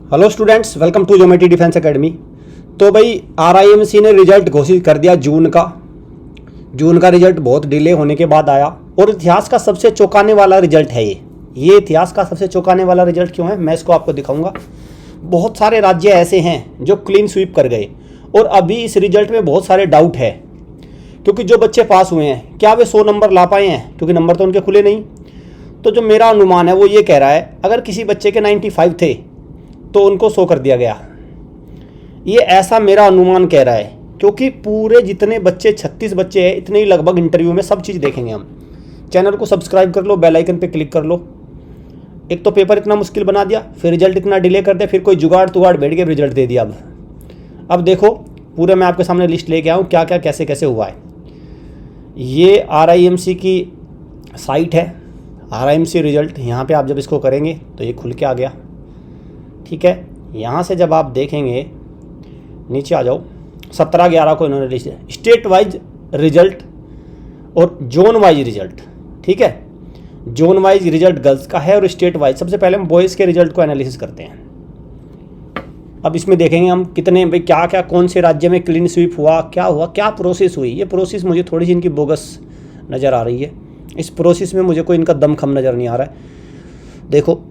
Hello students, welcome to geometry defence academy. तो भाई RIMC ने रिजल्ट घोषित कर दिया जून का रिजल्ट बहुत डिले होने के बाद आया और इतिहास का सबसे चौंकाने वाला रिजल्ट है ये इतिहास का सबसे चौंकाने वाला रिजल्ट क्यों है, मैं इसको आपको दिखाऊंगा। बहुत सारे राज्य ऐसे हैं जो क्लीन स्वीप कर गए और अभी इस रिजल्ट में बहुत सारे डाउट है, क्योंकि जो बच्चे पास हुए हैं क्या वे 100 नंबर ला पाए हैं, क्योंकि नंबर तो उनके खुले नहीं। तो जो मेरा अनुमान है वो ये कह रहा है, अगर किसी बच्चे के 95 थे तो उनको 100 कर दिया गया। ये ऐसा मेरा अनुमान कह रहा है, क्योंकि पूरे जितने बच्चे 36 बच्चे हैं, इतने ही लगभग इंटरव्यू में सब चीज़ देखेंगे हम। चैनल को सब्सक्राइब कर लो, बेल आइकन पे क्लिक कर लो। एक तो पेपर इतना मुश्किल बना दिया, फिर रिजल्ट इतना डिले कर दिया, फिर कोई जुगाड़ तुगाड़ बैठ के रिजल्ट दे दिया। अब देखो पूरे मैं आपके सामने लिस्ट लेके आऊँ क्या क्या कैसे कैसे हुआ है। ये आरआईएमसी की साइट है, आरआईएमसी रिजल्ट। यहाँ पे आप जब इसको करेंगे तो ये खुल के आ गया, ठीक है। यहाँ से जब आप देखेंगे नीचे आ जाओ, 17/11 को इन्होंने लिस्ट है, स्टेट वाइज रिजल्ट और जोन वाइज रिजल्ट, ठीक है। जोन वाइज रिजल्ट गर्ल्स का है और स्टेट वाइज। सबसे पहले हम बॉयज़ के रिजल्ट को एनालिसिस करते हैं। अब इसमें देखेंगे हम कितने भाई क्या क्या कौन से राज्य में क्लीन स्वीप हुआ, क्या प्रोसेस हुई। ये प्रोसेस मुझे थोड़ी सी इनकी बोगस नज़र आ रही है। इस प्रोसेस में मुझे कोई इनका दम खम नज़र नहीं आ रहा है। देखो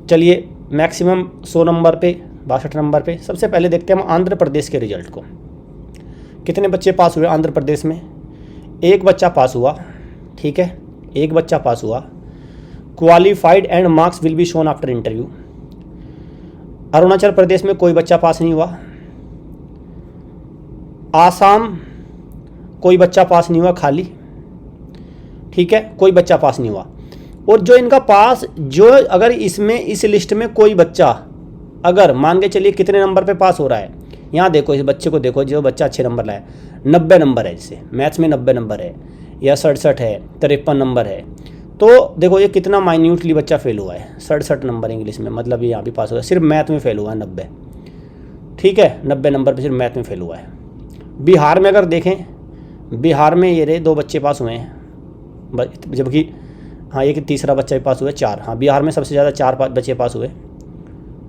चलिए मैक्सिमम 100 नंबर पे, 62 नंबर पे। सबसे पहले देखते हैं हम आंध्र प्रदेश के रिजल्ट को। कितने बच्चे पास हुए आंध्र प्रदेश में? एक बच्चा पास हुआ, ठीक है, एक बच्चा पास हुआ। Qualified and marks will be shown after interview. Arunachal Pradesh में कोई बच्चा पास नहीं हुआ। आसाम कोई बच्चा पास नहीं हुआ, खाली, ठीक है, कोई बच्चा पास नहीं हुआ। और जो इनका पास, जो अगर इसमें इस लिस्ट में कोई बच्चा अगर मान के चलिए कितने नंबर पे पास हो रहा है, यहाँ देखो इस बच्चे को देखो, जो बच्चा अच्छे नंबर लाया, 90 नंबर है, जैसे मैथ्स में 90 नंबर है या 67 है, 53 नंबर है। तो देखो ये कितना माइन्यूटली बच्चा फेल हुआ है, 67 नंबर इंग्लिश में, मतलब ये यहाँ भी पास हुआ है। सिर्फ मैथ में फेल हुआ है 90, ठीक है, 90 नंबर पर सिर्फ मैथ में फेल हुआ है। बिहार में अगर देखें, बिहार में ये रहे 2 बच्चे पास हुए हैं, जबकि हाँ ये कि तीसरा बच्चा भी पास हुआ है, 4। हाँ बिहार में सबसे ज़्यादा 4 बच्चे पास हुए,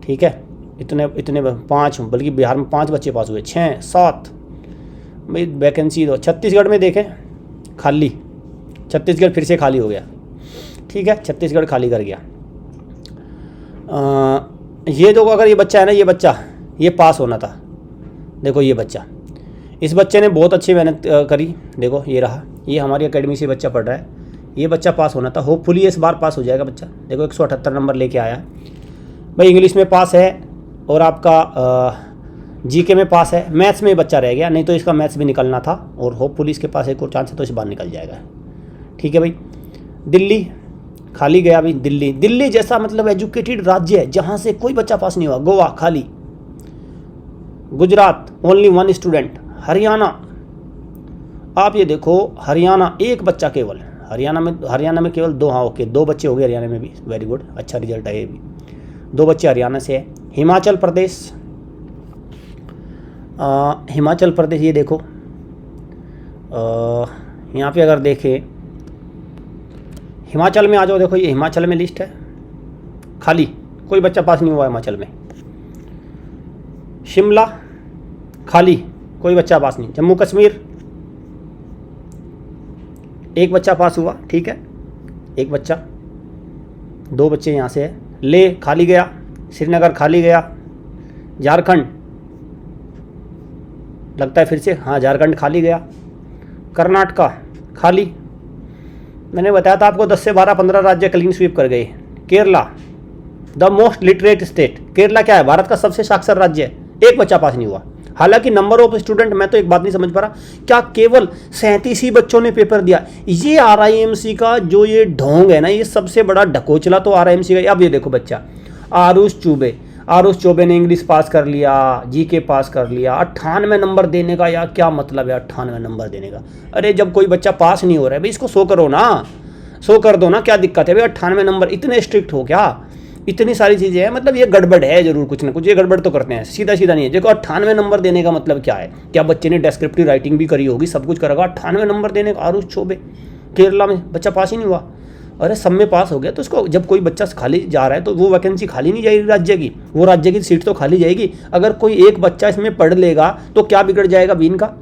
ठीक है। इतने 5, बल्कि बिहार में 5 बच्चे पास हुए, 6 7 भाई वैकेंसी दो। छत्तीसगढ़ में देखें खाली, छत्तीसगढ़ फिर से खाली हो गया, ठीक है, छत्तीसगढ़ खाली कर गया। ये देखो अगर ये बच्चा है ना, ये बच्चा ये पास होना था। देखो ये बच्चा, इस बच्चे ने बहुत अच्छी मेहनत करी। देखो ये रहा, ये हमारी एकेडमी से बच्चा पढ़ रहा है, ये बच्चा पास होना था। होपफुली इस बार पास हो जाएगा बच्चा। देखो 178 नंबर लेके आया भाई। इंग्लिश में पास है और आपका जीके में पास है। मैथ्स में बच्चा रह गया, नहीं तो इसका मैथ्स भी निकलना था और होपफुली इसके पास एक और चांस है तो इस बार निकल जाएगा, ठीक है भाई। दिल्ली खाली गया भाई। दिल्ली जैसा मतलब एजुकेटेड राज्य है जहाँ से कोई बच्चा पास नहीं हुआ। गोवा खाली। Gujarat only 1 student. हरियाणा, आप ये देखो हरियाणा एक बच्चा केवल। हरियाणा में केवल 2, हाँ ओके 2 बच्चे हो गए हरियाणा में भी, वेरी गुड, अच्छा रिजल्ट है ये भी। 2 बच्चे हरियाणा से है। हिमाचल प्रदेश, हिमाचल प्रदेश ये देखो, यहाँ पे अगर देखें हिमाचल में आ जाओ, देखो ये हिमाचल में लिस्ट है, खाली, कोई बच्चा पास नहीं हुआ हिमाचल में। शिमला खाली, कोई बच्चा पास नहीं। जम्मू कश्मीर एक बच्चा पास हुआ, ठीक है, एक बच्चा, 2 बच्चे यहाँ से है। ले खाली गया, श्रीनगर खाली गया। झारखंड लगता है फिर से, हाँ झारखंड खाली गया। कर्नाटका खाली, मैंने बताया था आपको 10 से 12 15 राज्य क्लीन स्वीप कर गए। Kerala the most literate state, Kerala क्या है, भारत का सबसे साक्षर राज्य है, एक बच्चा पास नहीं हुआ। हालांकि नंबर ऑफ स्टूडेंट, मैं तो एक बात नहीं समझ पा रहा, क्या केवल 37 ही बच्चों ने पेपर दिया? ये आरआईएमसी का जो ये ढोंग है ना, ये सबसे बड़ा ढकोचला तो आरआईएमसी का। अब ये देखो बच्चा आरुष चौबे ने इंग्लिश पास कर लिया, जीके पास कर लिया। 98 नंबर देने का यार क्या मतलब है 98 नंबर देने का? अरे जब कोई बच्चा पास नहीं हो रहा है भाई इसको 100 करो ना, 100 कर दो ना, क्या दिक्कत है भाई? 98 नंबर इतने स्ट्रिक्ट हो क्या? इतनी सारी चीज़ें हैं, मतलब ये गड़बड़ है जरूर, कुछ ना कुछ ये गड़बड़ तो करते हैं, सीधा नहीं है। देखो 98 नंबर देने का मतलब क्या है? क्या बच्चे ने डेस्क्रिप्टिव राइटिंग भी करी होगी, सब कुछ करेगा, 98 नंबर देने का? आरुष चौबे केरला में बच्चा पास ही नहीं हुआ। अरे सब में पास हो गया तो उसको, जब कोई बच्चा खाली जा रहा है तो वो वैकेंसी खाली नहीं जाएगी राज्य की, वो राज्य की सीट तो खाली जाएगी। अगर कोई एक बच्चा इसमें पढ़ लेगा तो क्या बिगड़ जाएगा बीन का।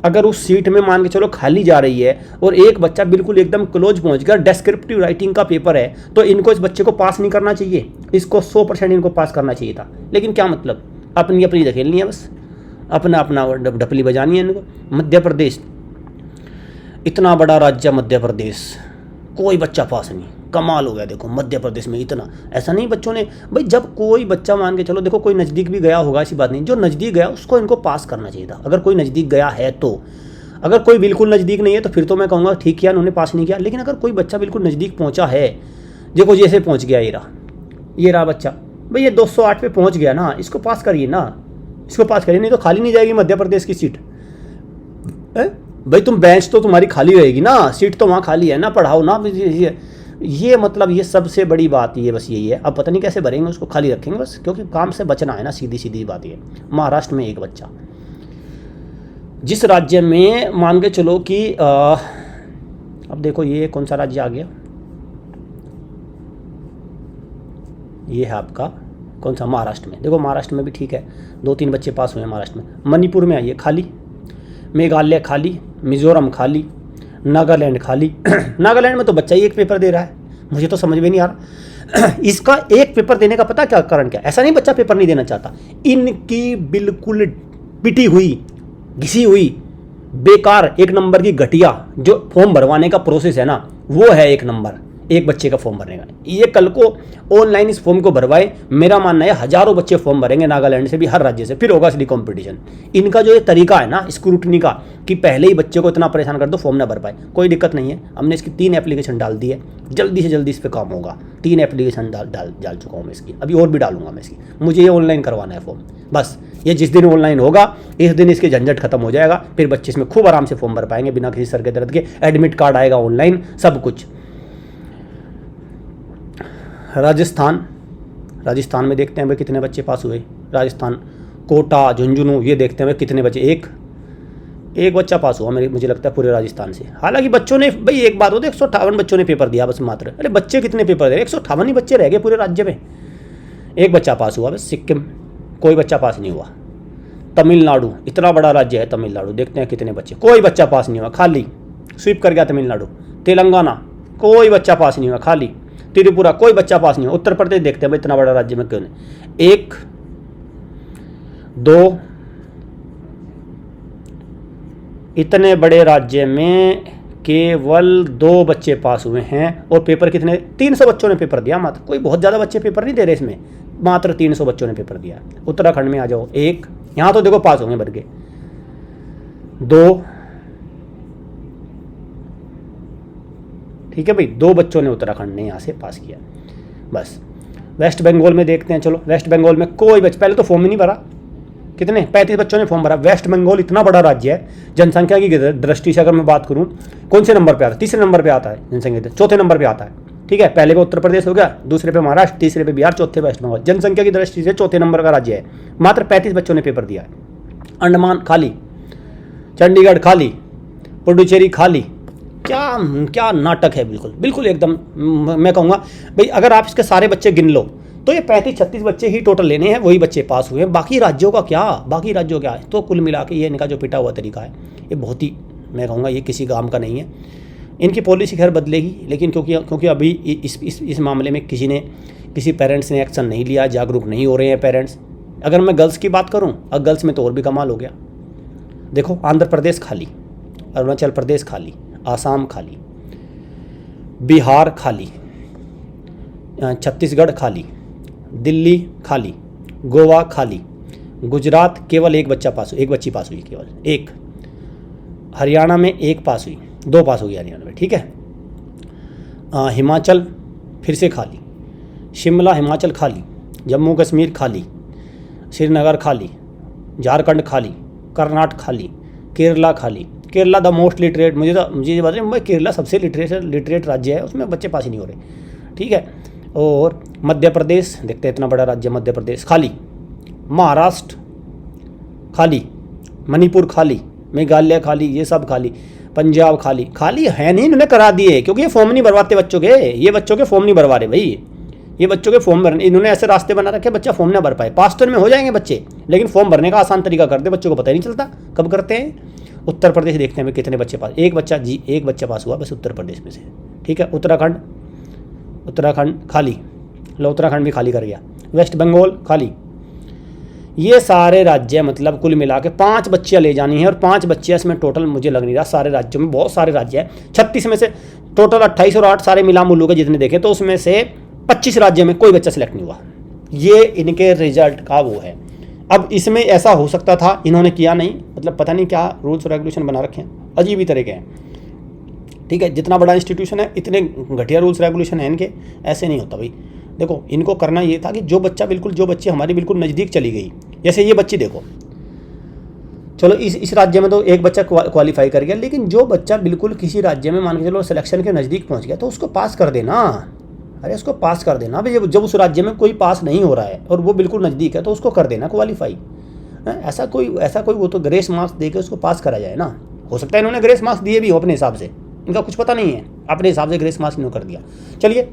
अगर उस सीट में मान के चलो खाली जा रही है और एक बच्चा बिल्कुल एकदम क्लोज पहुंच गया, डेस्क्रिप्टिव राइटिंग का पेपर है, तो इनको इस बच्चे को पास नहीं करना चाहिए, इसको 100% इनको पास करना चाहिए था। लेकिन क्या मतलब, अपनी अपनी धकेलनी है बस, अपना अपना ढपली बजानी है इनको। मध्य प्रदेश, इतना बड़ा राज्य मध्य प्रदेश, कोई बच्चा पास नहीं, कमाल हो गया। देखो मध्य प्रदेश में इतना, ऐसा नहीं बच्चों ने, भाई जब कोई बच्चा मान के चलो, देखो कोई नज़दीक भी गया होगा ऐसी बात नहीं, जो नज़दीक गया उसको इनको पास करना चाहिए था, अगर कोई नज़दीक गया है तो। अगर कोई बिल्कुल नज़दीक नहीं है तो फिर तो मैं कहूँगा ठीक किया उन्होंने, पास नहीं किया। लेकिन अगर कोई बच्चा बिल्कुल नज़दीक पहुँचा है, देखो जैसे पहुँच गया ये रहा बच्चा, भाई ये 208 पे पहुँच गया ना, इसको पास करिए ना, इसको पास करिए, नहीं तो खाली नहीं जाएगी मध्य प्रदेश की सीट। भाई तुम बेंच तो तुम्हारी खाली रहेगी ना, सीट तो वहाँ खाली है ना, पढ़ाओ ना। ये मतलब ये सबसे बड़ी बात ये बस यही है। अब पता नहीं कैसे भरेंगे उसको, खाली रखेंगे बस, क्योंकि काम से बचना है ना, सीधी सीधी बात ये। महाराष्ट्र में एक बच्चा, जिस राज्य में मान के चलो कि अब देखो ये कौन सा राज्य आ गया, ये है आपका कौन सा, महाराष्ट्र में। देखो महाराष्ट्र में भी ठीक है, 2-3 बच्चे पास हुए हैं महाराष्ट्र में। मणिपुर में आइए खाली, मेघालय खाली, मिजोरम खाली, नागालैंड खाली। नागालैंड में तो बच्चा ही एक पेपर दे रहा है, मुझे तो समझ में नहीं आ रहा। इसका एक पेपर देने का पता क्या कारण क्या, ऐसा नहीं बच्चा पेपर नहीं देना चाहता, इनकी बिल्कुल पिटी हुई, घिसी हुई, बेकार, 1 नंबर की घटिया जो फॉर्म भरवाने का प्रोसेस है ना, वो है 1 नंबर एक बच्चे का फॉर्म भरने का। ये कल को ऑनलाइन इस फॉर्म को भरवाए, मेरा मानना है हजारों बच्चे फॉर्म भरेंगे नागालैंड से भी, हर राज्य से, फिर होगा असली कंपटीशन। इनका जो ये तरीका है ना स्क्रूटनी का, कि पहले ही बच्चे को इतना परेशान कर दो फॉर्म ना भर पाए, कोई दिक्कत नहीं है। हमने इसकी 3 एप्लीकेशन डाल दी है, जल्दी से जल्दी इस पर काम होगा। 3 एप्लीकेशन डाल चुका हूँ मैं इसकी, अभी और भी डालूंगा मैं इसकी। मुझे ये ऑनलाइन करवाना है फॉर्म, बस ये जिस दिन ऑनलाइन होगा इस दिन इसके झंझट खत्म हो जाएगा, फिर बच्चे इसमें खूब आराम से फॉर्म भर पाएंगे बिना किसी सर के दर्द के। एडमिट कार्ड आएगा ऑनलाइन, सब कुछ। राजस्थान में देखते हैं भाई कितने बच्चे पास हुए। राजस्थान, कोटा, झुंझुनू, ये देखते हैं भाई कितने बच्चे, एक बच्चा पास हुआ मुझे लगता है पूरे राजस्थान से। हालांकि बच्चों ने, भाई एक बात होती है, 158 बच्चों ने पेपर दिया बस मात्र। अरे बच्चे कितने पेपर दे रहे, 158 ही बच्चे रह गए पूरे राज्य में, एक बच्चा पास हुआ बस। सिक्किम, कोई बच्चा पास नहीं हुआ। तमिलनाडु, इतना बड़ा राज्य है तमिलनाडु, देखते हैं कितने बच्चे, कोई बच्चा पास नहीं हुआ, खाली स्वीप कर गया तमिलनाडु। तेलंगाना, कोई बच्चा पास नहीं हुआ, खाली। त्रिपुरा, कोई बच्चा पास नहीं हुआ। उत्तर प्रदेश देखते हैं भाई इतना बड़ा राज्य में क्यों नहीं, 1, 2, इतने बड़े राज्य में केवल 2 बच्चे पास हुए हैं। और पेपर कितने, 300 बच्चों ने पेपर दिया मात्र, कोई बहुत ज़्यादा बच्चे पेपर नहीं दे रहे इसमें, मात्र 300 बच्चों ने पेपर दिया। उत्तराखंड में आ जाओ, 1, यहाँ तो देखो पास होंगे भर के, 2, ठीक है भाई, 2 बच्चों ने उत्तराखंड ने यहाँ से पास किया बस। वेस्ट बंगाल में देखते हैं, चलो वेस्ट बंगाल में कोई बच्चा, पहले तो फॉर्म ही नहीं भरा, कितने 35 बच्चों ने फॉर्म भरा। वेस्ट बंगाल इतना बड़ा राज्य है, जनसंख्या की दृष्टि से अगर मैं बात करूँ, कौन से नंबर पे आता है, 3रे नंबर पे आता है जनसंख्या, 4थे नंबर पे आता है, ठीक है। पहले पे उत्तर प्रदेश हो गया, दूसरे पे महाराष्ट्र, तीसरे पे बिहार, चौथे वेस्ट बंगाल। जनसंख्या की दृष्टि से 4थे नंबर का राज्य है, मात्र 35 बच्चों ने पेपर दिया है। अंडमान खाली, चंडीगढ़ खाली, पुडुचेरी खाली। क्या नाटक है, बिल्कुल एकदम। मैं कहूँगा भाई अगर आप इसके सारे बच्चे गिन लो तो ये 35-36 बच्चे ही टोटल लेने हैं, वही बच्चे पास हुए हैं। बाकी राज्यों का क्या है। तो कुल मिला के ये इनका जो पिटा हुआ तरीका है, ये बहुत ही, मैं कहूँगा ये किसी काम का नहीं है। इनकी पॉलिसी खैर बदलेगी, लेकिन क्योंकि अभी इस मामले में किसी पेरेंट्स ने एक्शन नहीं लिया, जागरूक नहीं हो रहे हैं पेरेंट्स। अगर मैं गर्ल्स की बात करूँ, अब गर्ल्स में तो और भी कमाल हो गया। देखो आंध्र प्रदेश खाली, अरुणाचल प्रदेश खाली, आसाम खाली, बिहार खाली, छत्तीसगढ़ खाली, दिल्ली खाली, गोवा खाली, गुजरात केवल 1 बच्चा पास, 1 बच्ची पास हुई, केवल 1। हरियाणा में 1 पास हुई, 2 पास हो गई हरियाणा में, ठीक है। हिमाचल फिर से खाली, शिमला हिमाचल खाली, जम्मू कश्मीर खाली, श्रीनगर खाली, झारखंड खाली, कर्नाटक खाली, केरला खाली। केरला द मोस्ट लिटरेट, मुझे ये बात है, केरला सबसे लिटरेट राज्य है, उसमें बच्चे पास ही नहीं हो रहे, ठीक है। और मध्य प्रदेश देखते हैं, इतना बड़ा राज्य मध्य प्रदेश खाली, महाराष्ट्र खाली, मणिपुर खाली, मेघालय खाली, ये सब खाली। पंजाब खाली, खाली है नहीं, इन्होंने करा दिए क्योंकि ये फॉर्म नहीं भरवाते बच्चों के, ये बच्चों के फॉर्म नहीं भरवा रहे भाई, ये बच्चों के फॉर्म भरने इन्होंने ऐसे रास्ते बना रखे बच्चा फॉर्म ना भर पाए। पास तो में हो जाएंगे बच्चे, लेकिन फॉर्म भरने का आसान तरीका कर दे, बच्चों को पता ही नहीं चलता कब करते हैं। उत्तर प्रदेश देखते हैं कितने बच्चे पास, एक बच्चा पास हुआ बस उत्तर प्रदेश में से, ठीक है। उत्तराखंड खाली, लो उत्तराखंड भी खाली कर गया। वेस्ट बंगाल खाली। ये सारे राज्य मतलब कुल मिला के 5 बच्चियाँ ले जानी है, और 5 बच्चियाँ इसमें टोटल मुझे लग नहीं रहा, सारे राज्यों में बहुत सारे राज्य हैं, 36 में से टोटल 28 और 8 सारे मिला मुलू के जितने देखे तो उसमें से 25 राज्यों में कोई बच्चा सिलेक्ट नहीं हुआ। ये इनके रिजल्ट का वो है। अब इसमें ऐसा हो सकता था, इन्होंने किया नहीं, मतलब पता नहीं क्या रूल्स रेगुलेशन बना रखे हैं, अजीब ही तरह के हैं, ठीक है। जितना बड़ा इंस्टीट्यूशन है इतने घटिया रूल्स रेगुलेशन है इनके, ऐसे नहीं होता भाई। देखो इनको करना ये था कि जो बच्ची हमारी बिल्कुल नज़दीक चली गई, जैसे ये बच्ची देखो, चलो इस राज्य में तो एक बच्चा क्वालिफाई कर गया, लेकिन जो बच्चा बिल्कुल किसी राज्य में मान के चलो सिलेक्शन के नज़दीक पहुंच गया तो उसको पास कर देना, अरे उसको पास कर देना भाई। जब उस राज्य में कोई पास नहीं हो रहा है और वो बिल्कुल नज़दीक है तो उसको कर देना क्वालिफाई। ऐसा कोई वो तो ग्रेस मार्क्स दे के उसको पास करा जाए ना। हो सकता है इन्होंने ग्रेस मार्क्स दिए भी हो अपने हिसाब से, इनका कुछ पता नहीं है, अपने हिसाब से ग्रेस मार्क्स इन्होंने कर दिया। चलिए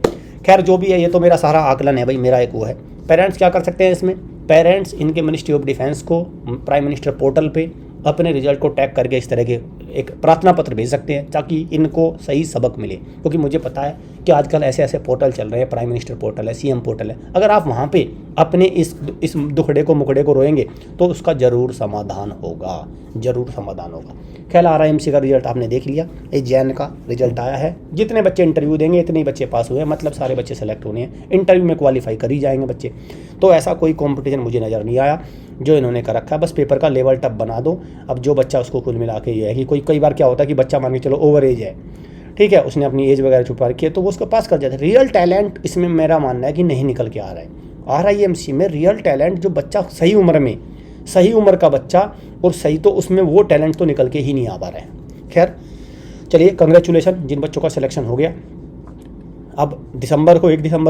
खैर जो भी है, ये तो मेरा सारा आकलन है भाई, मेरा एक वो है। पेरेंट्स क्या कर सकते हैं इसमें, पेरेंट्स इनके मिनिस्ट्री ऑफ डिफेंस को प्राइम मिनिस्टर पोर्टल पे अपने रिजल्ट को टैग करके इस तरह के एक प्रार्थना पत्र भेज सकते हैं ताकि इनको सही सबक मिले। क्योंकि मुझे पता है कि आजकल ऐसे ऐसे पोर्टल चल रहे हैं, प्राइम मिनिस्टर पोर्टल है, सीएम पोर्टल है, अगर आप वहाँ पे अपने इस दुखड़े को मुखड़े को रोएंगे तो उसका ज़रूर समाधान होगा, ज़रूर समाधान होगा। खैर RIMC का रिजल्ट आपने देख लिया, ये जैन का रिजल्ट आया है, जितने बच्चे इंटरव्यू देंगे इतने ही बच्चे पास हुए, मतलब सारे बच्चे सेलेक्ट होने हैं, इंटरव्यू में क्वालिफाई कर ही जाएंगे बच्चे। तो ऐसा कोई कॉम्पिटिशन मुझे नज़र नहीं आया जो इन्होंने कर रखा है, बस पेपर का लेवल टफ बना दो। अब जो बच्चा उसको कुल मिला के ये है कि कई बार क्या होता है कि बच्चा मान के चलो ओवर एज है, ठीक है, उसने अपनी एज वगैरह छुपा रखी है तो वो उसको पास कर जाता है। रियल टैलेंट इसमें मेरा मानना है कि नहीं निकल के आ रहा है। RIMC में रियल टैलेंट जो बच्चा सही उम्र में, सही उम्र का बच्चा और सही, तो उसमें वो टैलेंट तो निकल के ही नहीं आ पा रहा है। खैर चलिए कंग्रेचुलेशन जिन बच्चों का सिलेक्शन हो गया। अब 1 दिसंबर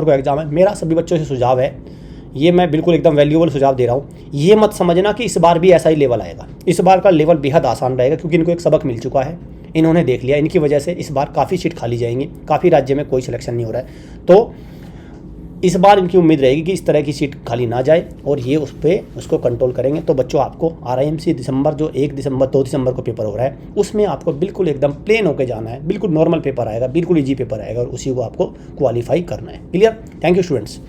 को एग्ज़ाम है। मेरा सभी बच्चों से सुझाव है, ये मैं बिल्कुल एकदम वैल्यूएबल सुझाव दे रहा हूँ, ये मत समझना कि इस बार भी ऐसा ही लेवल आएगा। इस बार का लेवल बेहद आसान रहेगा क्योंकि इनको एक सबक मिल चुका है, इन्होंने देख लिया, इनकी वजह से इस बार काफ़ी सीट खाली जाएंगी, काफ़ी राज्य में कोई सिलेक्शन नहीं हो रहा है। तो इस बार इनकी उम्मीद रहेगी कि इस तरह की सीट खाली ना जाए और ये उसको कंट्रोल करेंगे। तो बच्चों आपको RIMC दिसंबर जो 1 दिसंबर 2 दिसंबर को पेपर हो रहा है उसमें आपको बिल्कुल एकदम प्लेन होकर जाना है, बिल्कुल नॉर्मल पेपर आएगा, बिल्कुल ईजी पेपर आएगा और उसी को आपको क्वालिफाई करना है। क्लियर? Thank you students.